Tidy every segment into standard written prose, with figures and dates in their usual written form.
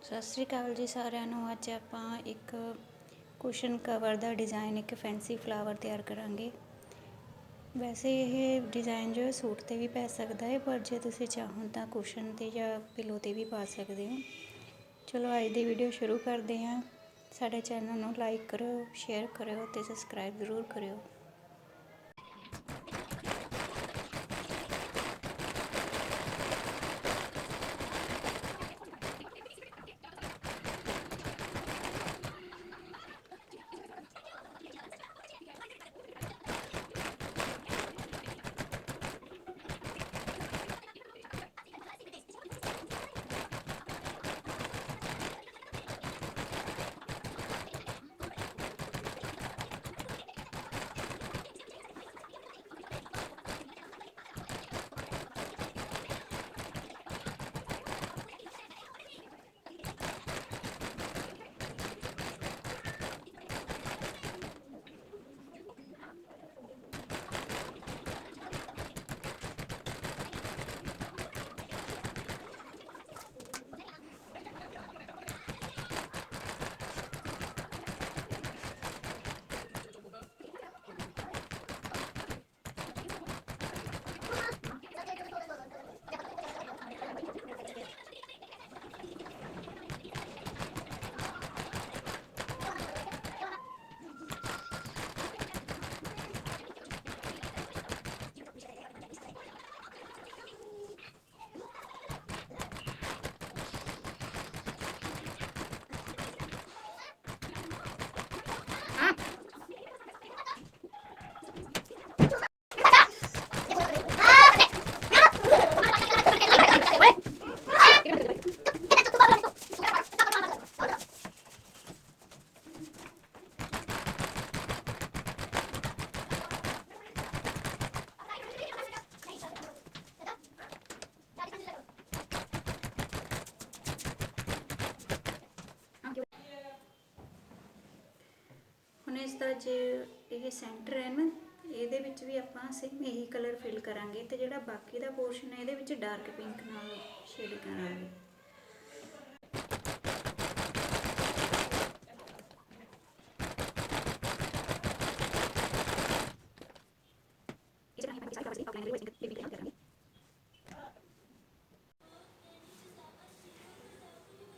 ਸਤਿ ਸ਼੍ਰੀ ਅਕਾਲ ਜੀ ਸਾਰਿਆਂ ਨੂੰ। ਅੱਜ ਆਪਾਂ ਇੱਕ ਕੁਸ਼ਨ ਕਵਰ ਦਾ ਡਿਜ਼ਾਈਨ, ਇੱਕ ਫੈਂਸੀ ਫਲਾਵਰ ਤਿਆਰ ਕਰਾਂਗੇ। ਵੈਸੇ ਇਹ ਡਿਜ਼ਾਈਨ ਜੋ ਹੈ ਸੂਟ 'ਤੇ ਵੀ ਪੈ ਸਕਦਾ ਹੈ, ਪਰ ਜੇ ਤੁਸੀਂ ਚਾਹੋ ਤਾਂ ਕੁਸ਼ਨ 'ਤੇ ਜਾਂ ਪਿੱਲੋ 'ਤੇ ਵੀ ਪਾ ਸਕਦੇ ਹੋ। ਚਲੋ ਅੱਜ ਦੀ ਵੀਡੀਓ ਸ਼ੁਰੂ ਕਰਦੇ ਹਾਂ। ਸਾਡੇ ਚੈਨਲ ਨੂੰ ਲਾਈਕ ਕਰਿਓ, ਸ਼ੇਅਰ ਕਰਿਓ ਅਤੇ ਸਬਸਕ੍ਰਾਈਬ ਜ਼ਰੂਰ ਕਰਿਓ। ਹੁਣ ਇਸ ਦਾ ਜੇ ਇਹ ਸੈਂਟਰ ਹੈ ਨਾ, ਇਹਦੇ ਵਿੱਚ ਵੀ ਆਪਾਂ ਸੇਮ ਇਹੀ ਕਲਰ ਫਿਲ ਕਰਾਂਗੇ ਤੇ ਜਿਹੜਾ ਬਾਕੀ ਦਾ ਪੋਰਸ਼ਨ ਹੈ ਇਹਦੇ ਵਿੱਚ ਡਾਰਕ ਪਿੰਕ ਨਾਲ ਸ਼ੇਡ ਕਰਾਂਗੇ।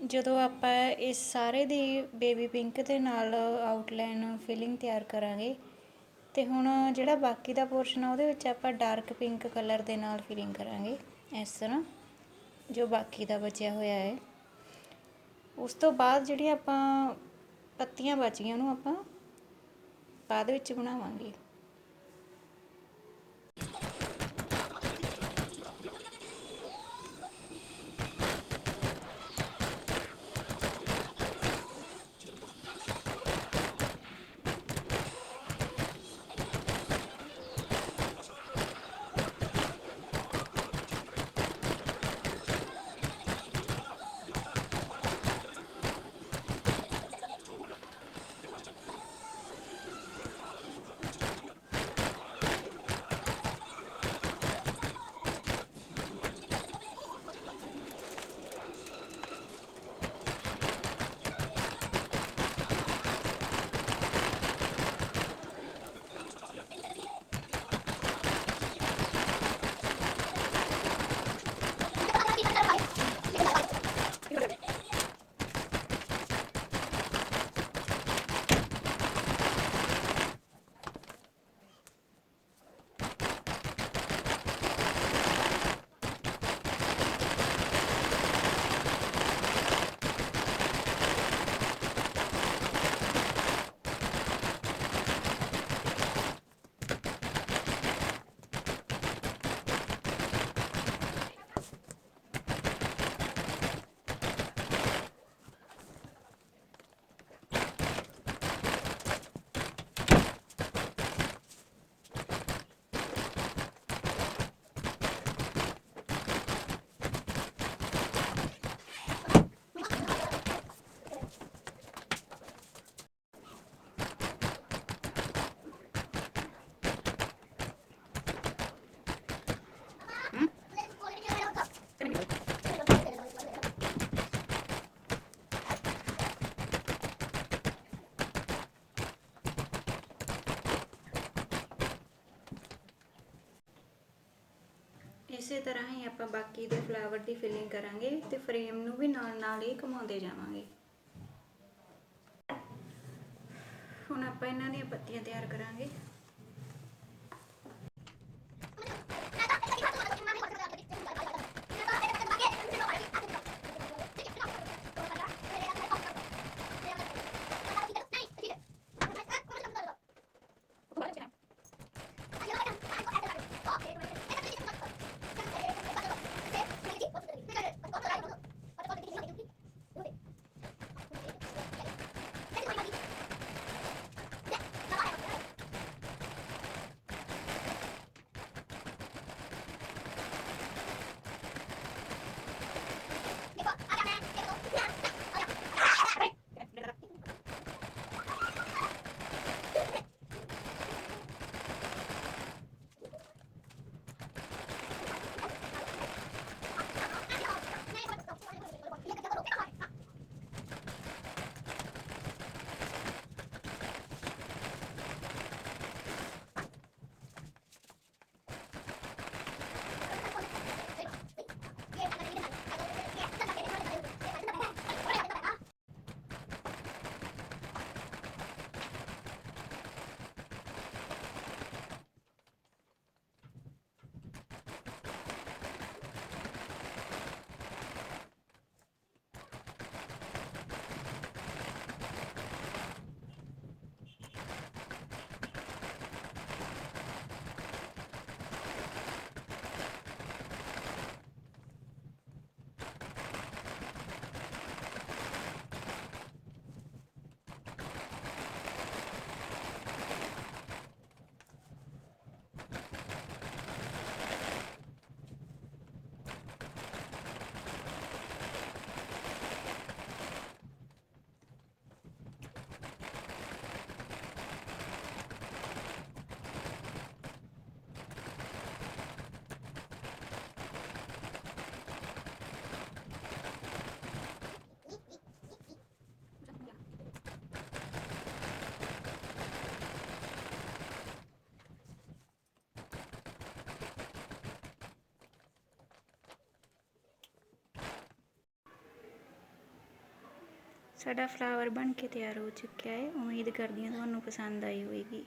ਜਦੋਂ ਆਪਾਂ ਇਸ ਸਾਰੇ ਦੀ ਬੇਬੀ ਪਿੰਕ ਦੇ ਨਾਲ ਆਊਟਲਾਈਨ ਫਿਲਿੰਗ ਤਿਆਰ ਕਰਾਂਗੇ ਤੇ ਹੁਣ ਜਿਹੜਾ ਬਾਕੀ ਦਾ ਪੋਰਸ਼ਨ ਆ ਉਹਦੇ ਵਿੱਚ ਆਪਾਂ ਡਾਰਕ ਪਿੰਕ ਕਲਰ ਦੇ ਨਾਲ ਫਿਲਿੰਗ ਕਰਾਂਗੇ ਇਸ ਤਰ੍ਹਾਂ, ਜੋ ਬਾਕੀ ਦਾ ਬਚਿਆ ਹੋਇਆ ਹੈ। ਉਸ ਤੋਂ ਬਾਅਦ ਜਿਹੜੀਆਂ ਆਪਾਂ ਪੱਤੀਆਂ ਬਚ ਗਈਆਂ ਉਹਨੂੰ ਆਪਾਂ ਬਾਅਦ ਵਿੱਚ ਬਣਾਵਾਂਗੇ। ਇਸੇ ਤਰ੍ਹਾਂ ਹੀ ਆਪਾਂ ਬਾਕੀ ਦੇ ਫਲਾਵਰ ਦੀ ਫਿਲਿੰਗ ਕਰਾਂਗੇ ਤੇ ਫਰੇਮ ਨੂੰ ਵੀ ਨਾਲ ਨਾਲ ਹੀ ਘੁਮਾਉਂਦੇ ਜਾਵਾਂਗੇ। ਹੁਣ ਆਪਾਂ ਇਹਨਾਂ ਦੀਆਂ ਪੱਤੀਆਂ ਤਿਆਰ ਕਰਾਂਗੇ। ਸਾਡਾ ਫਲਾਵਰ ਬਣ ਕੇ ਤਿਆਰ ਹੋ ਚੁੱਕਿਆ ਹੈ। ਉਮੀਦ ਕਰਦੀ ਹਾਂ ਤੁਹਾਨੂੰ ਪਸੰਦ ਆਈ ਹੋਵੇਗੀ।